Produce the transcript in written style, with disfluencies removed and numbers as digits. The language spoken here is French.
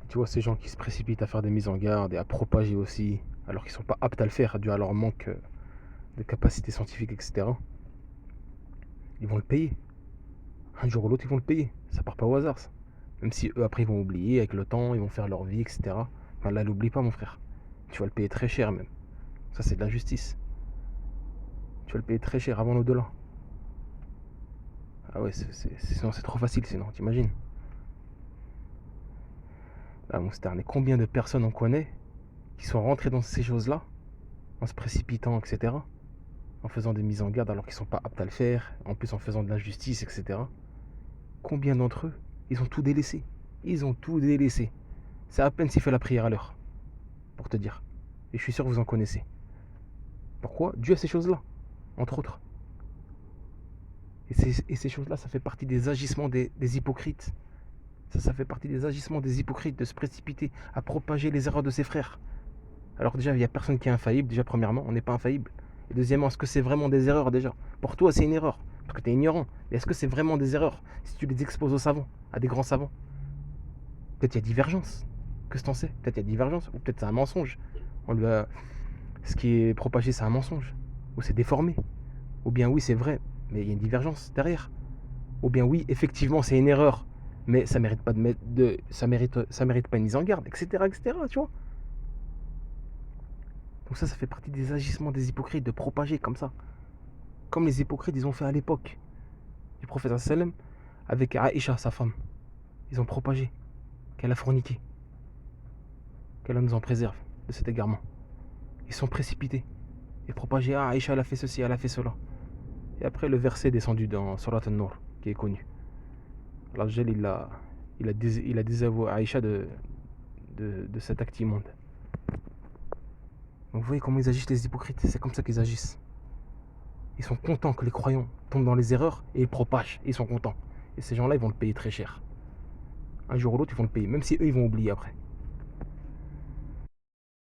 Tu vois, ces gens qui se précipitent à faire des mises en garde et à propager aussi, alors qu'ils sont pas aptes à le faire dû à leur manque de capacité scientifique, etc. Ils vont le payer. Un jour ou l'autre, ils vont le payer. Ça part pas au hasard, ça. Même si eux, après, ils vont oublier avec le temps, ils vont faire leur vie, etc. Ben là, n'oublie pas, mon frère. Tu vas le payer très cher, même. Ça, c'est de l'injustice. Tu vas le payer très cher avant l'au-delà. Ah ouais, sinon, c'est trop facile, sinon, t'imagines. Là, mon sterne, et combien de personnes on connaît qui sont rentrées dans ces choses-là, en se précipitant, etc., en faisant des mises en garde alors qu'ils sont pas aptes à le faire, en plus en faisant de l'injustice, etc. Combien d'entre eux, ils ont tout délaissé. Ils ont tout délaissé. C'est à peine s'il fait la prière à l'heure, pour te dire. Et je suis sûr que vous en connaissez. Pourquoi? Dû à ces choses-là, entre autres. Et ces choses-là, ça fait partie des agissements des hypocrites. Ça fait partie des agissements des hypocrites de se précipiter à propager les erreurs de ses frères. Alors déjà, il n'y a personne qui est infaillible. Déjà, premièrement, on n'est pas infaillible. Et deuxièmement, est-ce que c'est vraiment des erreurs déjà? Pour toi, c'est une erreur, parce que tu es ignorant. Mais est-ce que c'est vraiment des erreurs si tu les exposes aux savants, à des grands savants? Peut-être il y a divergence. Qu'est-ce que t'en sais? Peut-être il y a divergence, ou peut-être c'est un mensonge. On lui a... Ce qui est propagé, c'est un mensonge. Ou c'est déformé. Ou bien oui, c'est vrai, mais il y a une divergence derrière. Ou bien oui, effectivement, c'est une erreur, mais ça mérite pas de mettre ça mérite pas une mise en garde, etc., etc., tu vois. Donc ça fait partie des agissements des hypocrites de propager comme ça. Comme les hypocrites, ils ont fait à l'époque du prophète sallam avec Aïcha, sa femme. Ils ont propagé qu'elle a forniqué. Qu'Allah nous en préserve de cet égarement. Ils sont précipités et propagé, ah, Aïcha, elle a fait ceci, elle a fait cela. Et après, le verset est descendu dans Surat An-Nur, qui est connu. Allah il a désavoué Aïcha de cet acte immonde. Donc vous voyez comment ils agissent, les hypocrites. C'est comme ça qu'ils agissent. Ils sont contents que les croyants tombent dans les erreurs et ils propagent. Et ils sont contents. Et ces gens-là, ils vont le payer très cher. Un jour ou l'autre, ils vont le payer. Même si eux, ils vont oublier après.